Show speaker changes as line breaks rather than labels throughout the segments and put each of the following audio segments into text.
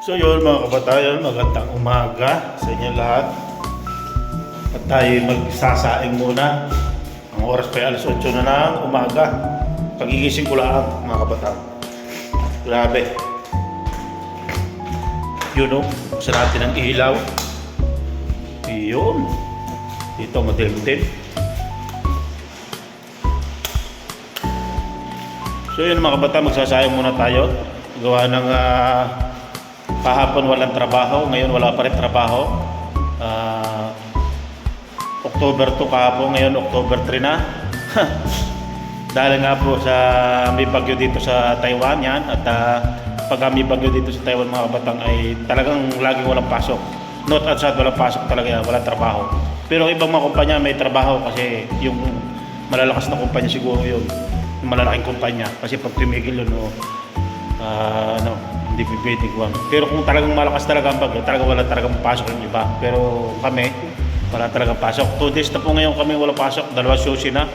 So yun mga kabatayan, magandang umaga sa inyo lahat. At tayo magsasaing muna. Ang oras pa ay alas 8 na ng umaga. Pagigising ko lang mga kabataan. Grabe. Yun o, buksan natin ang ilaw. Yun. Dito madilim din. So yun mga kabataan, magsasayang muna tayo. Gawa ng kahapon walang trabaho, ngayon wala pa rin trabaho. October 2 kahapon, ngayon October 3 na. Dahil nga po sa may bagyo dito sa Taiwan yan. At pag may bagyo dito sa Taiwan mga kabatang ay talagang laging walang pasok. North at South walang pasok talaga yan, walang trabaho. Pero ibang mga kumpanya may trabaho kasi yung malalakas na kumpanya siguro yun. Yung malalaking kumpanya kasi pag tumigil yun hindi pwede ko. Pero kung talagang malakas talaga ang bagyo, talaga wala talagang pasok yung iba. Pero kami, wala talagang pasok. 2 days na po ngayon kami wala pasok. Dalawang susi na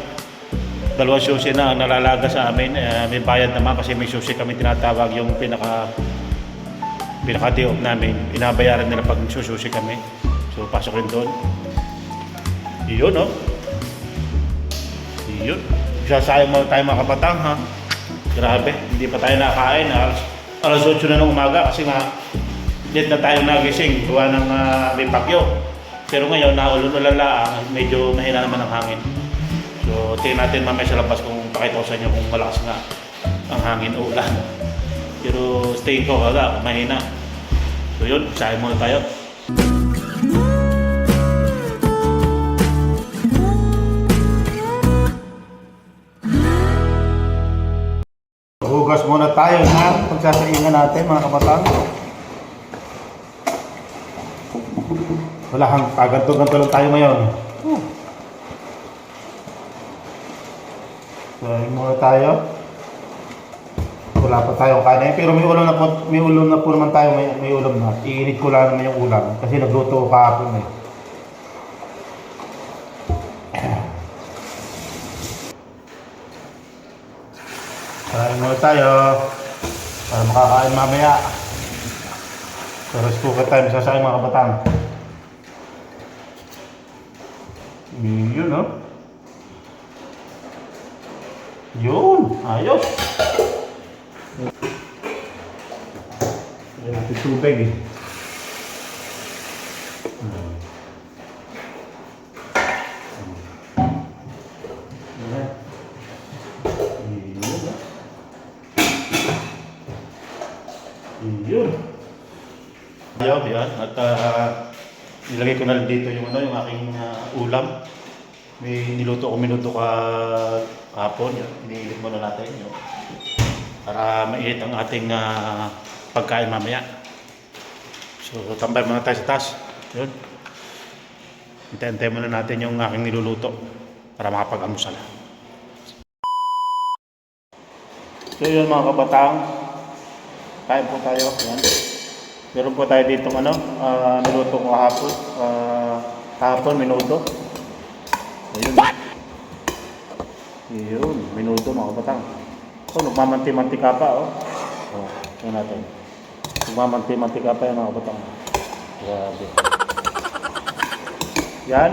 ang nalalaga sa amin. May bayad naman kasi may susi kami tinatawag yung pinaka day off namin. Inabayaran nila pag sususi kami. So pasok rin doon. Iyon no? Iyon. Sasayang mo tayo mga kabatang ha. Grabe, hindi pa tayo nakain. Alas 8 na ng umaga kasi nga late na tayo nagising gawa ng may bagyo. Pero ngayon naulun-ulan lang, medyo mahina naman ang hangin. So tingnan natin mamaya sa labas kung pakita ko sa inyo kung malakas nga ang hangin o ulan. Pero stay ko wala, mahina. So yun, sayo muna tayo. Hugas muna tayo na pagsasaingan natin mga kabataan. Wala kang paganto-ganto lang tayo ngayon. Saing muna tayo. Wala pa tayong kanin pero may ulam na po naman tayo, may ulam na. Iinit ko lang naman yung ulam kasi nagluto ko kahapon eh. Kain muna tayo para makakain mamaya. Sa rice cooker tayo masasain mga kabatang. Yun no? Yun! Ayos! Yan natin tubig eh. Yun. Yan. At nilagay ko na dito yung aking ulam. May minuto kahapon. Iniilit muna natin yun. Para mainit ang ating pagkain mamaya. So tambay muna tayo sa taas. Yun. Hintay-hintay muna natin yung aking niluluto para makapag-almusal. So yun mga kabatang. Kain po tayo. Yan. Meron po tayo dito niluto ko kahapon minuto. Ayun. Ayun, minuto mga kabatang. So nagmamanti-mantika pa tingnan natin. Nagmamanti-mantika pa yan mga kabatang. Grabe. Yan.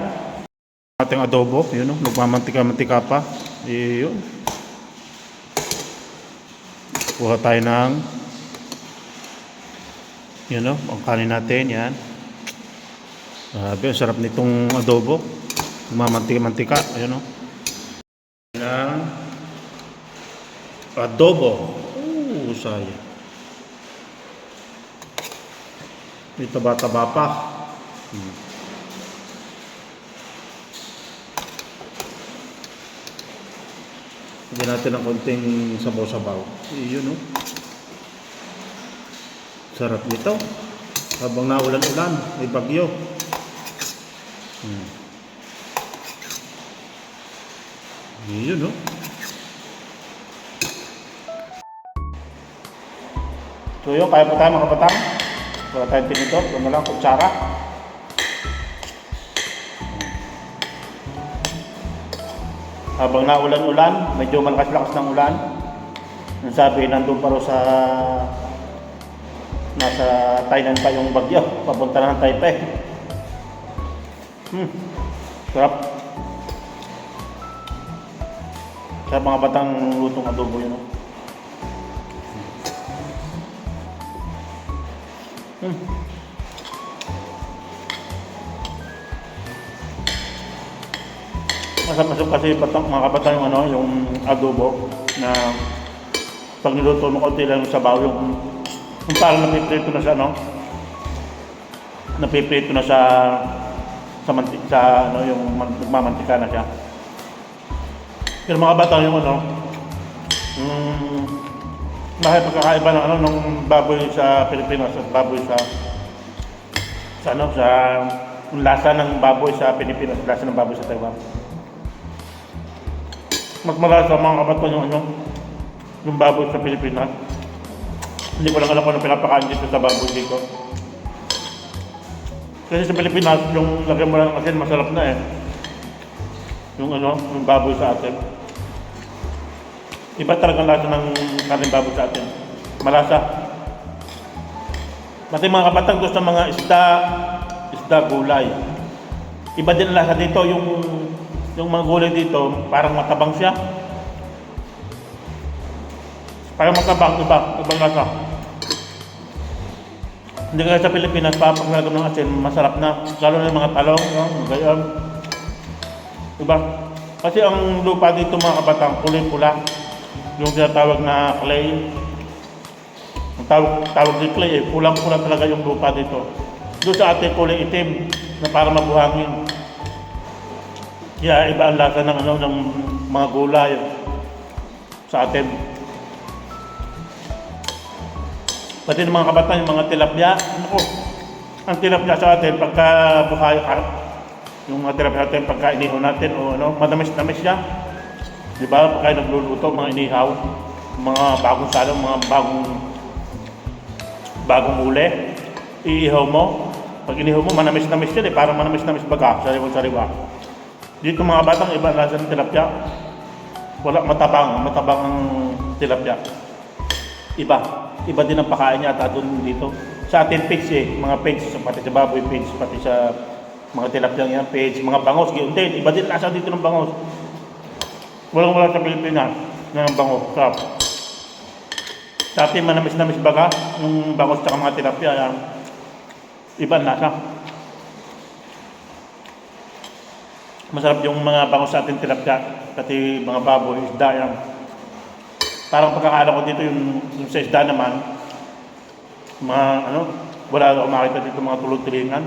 Ating adobo, yun nagmamantika-mantika pa. Ayun. Kuha tayo ng ang kanin natin, yan. Ang sarap nitong adobo. Mamantika-mantika, ayun ng adobo. Sayang. May taba-taba pa. Lagyan natin ng konting sabaw-sabaw. Yun sarap nito. Habang naulan-ulan, may bagyo. Yun So yun, kaya po tayo mga kabatang. Wala tayong tinidor, ito na lang, kutsara. Habang naulan-ulan, medyo malakas-lakas ng ulan. Ang sabi, nandun pa rin sa Nasa Thailand pa yung bagyo. Papunta na ng Taipei. Sarap. Sarap mga batang lutong adobo yun. Masarap kasi mga kabatang yung yung adobo na pag niluto mo konti lang sa sabaw yung parang napiprito na sa napiprito na sa yung nagmamantika na siya. Pero mga bata yung bakit pagkakaiba ng ng baboy sa Pilipinas at baboy sa yung lasa ng baboy sa Pilipinas, lasa ng baboy sa Taiwan. Mas malasa mga kabato yung baboy sa Pilipinas. Hindi ko lang alam kung ano pinapakain dito sa baboy dito. Kasi sa Pilipinas, yung lagyan mo lang asin, masarap na eh. Yung baboy sa atin. Iba talaga ang lasa ng kanin baboy sa atin. Malasa. Pati mga kabatang gusto ng mga isda gulay. Iba din ang lasa dito, yung mga gulay dito, parang matabang siya. Parang matabang, ibang lasa. Hindi kaya sa Pilipinas, pag nalagam ng asin, masarap na. Lalo na yung mga talong, gayon. Diba? Kasi ang lupa dito mga kabatang, kulay-pula. Yung tinatawag na clay. Ang tawag din clay, pulang-pula talaga yung lupa dito. Doon sa atin, kulay itim, na para mabuhangin. Kaya iba ang lasa ng mga gulay sa atin. Pati ng mga kabataan, yung mga tilapia, ang tilapia sa atin, pagka buhay, yung mga tilapia natin, pagka inihaw natin, madamis-damis siya. Di ba? Pagka nagluluto, mga inihaw, mga bagong salong, mga bagong uli, iihaw mo. Pag inihaw mo, manamis-namis yan parang manamis-namis baga, sariwa-sariwa. Dito mga batang, iba lasa ng tilapia. Wala, matabang ang tilapia. Iba din ang pakain niya at doon dito. Sa atin pigs mga pigs, pati sa baboy pigs, pati sa mga tilapia yan, pigs, mga bangos, gayon din. Iba din lasa dito ng bangos. Walang-wala sa Pilipinas ng bangos. Sarap. Sa atin manamis-namis baga, yung bangos at mga tilapia, yan. Iba ang lasa. Masarap yung mga bangos sa atin tilapia, pati mga baboy, isda yan. Parang pagkakala ko dito yung sa isda naman, wala akong makita dito mga tulingan,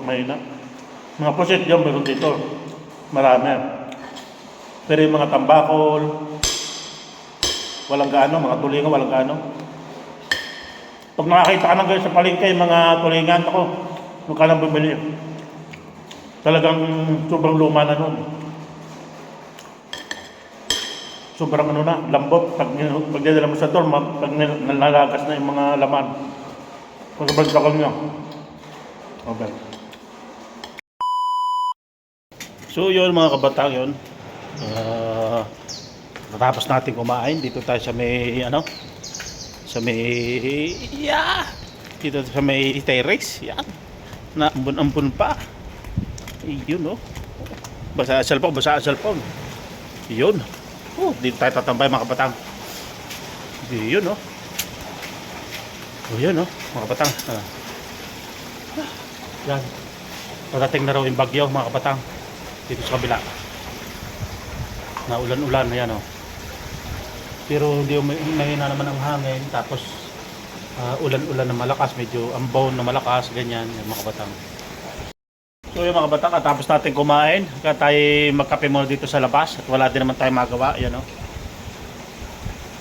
mahina. Mga pusit dyan meron dito, marami. Pero yung mga tambakol, walang gaano, mga tulingan, walang gaano. Pag nakakita ka ng ganyan sa palengke, mga tulingan, huwag ka nang bumili. Talagang sobrang luma na nun. Sobrang lambot. Pag dinala mo sa dorm, pag nalalagas na yung mga laman. Sobrang takal niya. Okay. So yun mga kabatang yun. Natapos natin kumain. Dito tayo sa may dito sa may terrace. Yan. Naambun pa. Yun Basa cellphone. Yun. Dito tayo tatambay mga kabatang. Yun yun mga kabatang. Yan. Patating na raw yung bagyo mga kabatang. Dito sa kabila. Na ulan-ulan na yan Pero hindi mahina naman ang hangin. Tapos ulan-ulan na malakas. Medyo ambaw na malakas. Ganyan yung mga kabatang. So yung mga batang, tapos natin kumain, kaya tayo magkape muna dito sa labas at wala din naman tayo magawa, yan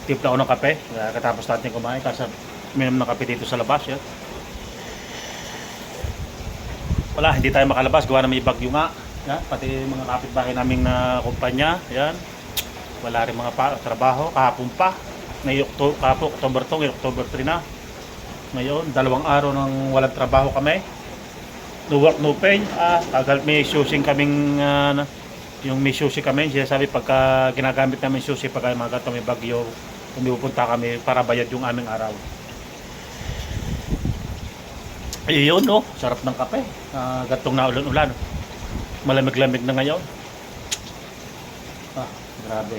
Timpla ako ng kape, kaya katapos natin kumain, kasi minum ng kape dito sa labas, yan. Wala, hindi tayo makalabas, gawa na may bagyo nga, yan. Pati mga kapitbahay naming na kumpanya, yan. Wala rin mga trabaho, kahapon pa, kahapon, October 2, October 3 na. Ngayon, 2 araw nang walang trabaho kami. No work, no pay. May susing kaming, yung may susi kami, sinasabi pagka ginagamit namin susi, pagka mga gato may bagyo, pupunta kami para bayad yung aming araw. Ayun, no? Sarap ng kape. Gatong na ulan-ulan. Malamig-lamig na ngayon. Grabe.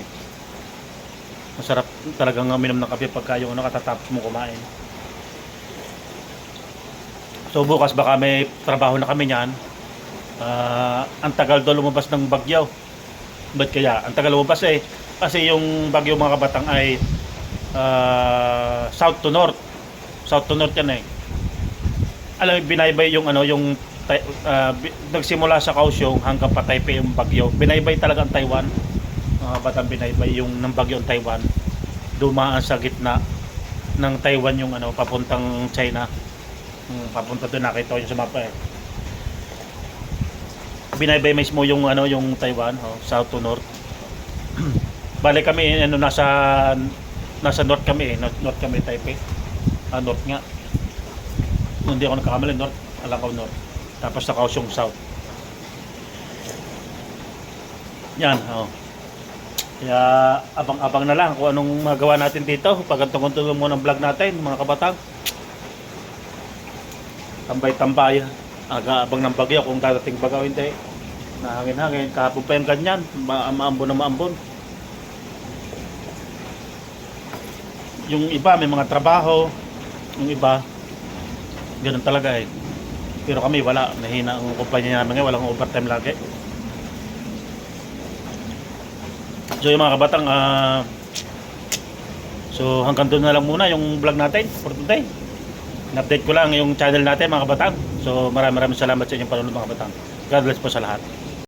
Masarap talagang uminom ng kape pagka yung katatapos mo kumain. So bukas baka may trabaho na kami niyan. Ang tagal daw lumabas ng bagyo. Ba't kaya? Ang tagal lumabas eh. Kasi yung bagyo mga kabatang ay south to north. South to north yan eh. Alam mo, binaybay yung nagsimula sa Kaohsiung hanggang pa Taipei yung bagyo. Binaybay talaga ang Taiwan. Mga batang binaybay yung ng bagyo ang Taiwan. Dumaan sa gitna ng Taiwan yung papuntang China. Papunta doon, nakita ko yung sa mapa eh. Binaybay mismo yung yung Taiwan, south to north. Bale kami nasa north kami eh, north kami Taipei. North nga. Hindi ako nagkakamali, north, Alacao north. Tapos sa Kaohsiung south. Yan, Kaya abang-abang na lang kung anong magawa natin dito. Pagkantong-kantong muna ng vlog natin, mga kabatang. Tambay-tambay. Aga-abang ng bagyo kung dadating bagaw hindi. Nahangin-hangin. Kahapon pa yung ganyan. Maambon na maambon. Yung iba may mga trabaho. Yung iba, ganun talaga eh. Pero kami wala. Nahina ang kumpanya namin ngayon. Walang overtime lagi. So yung mga kabatang, so hanggang doon na lang muna yung vlog natin for today. In-update ko lang yung channel natin mga kabatang. So maraming salamat sa inyong panonood mga kabatang. God bless po sa lahat.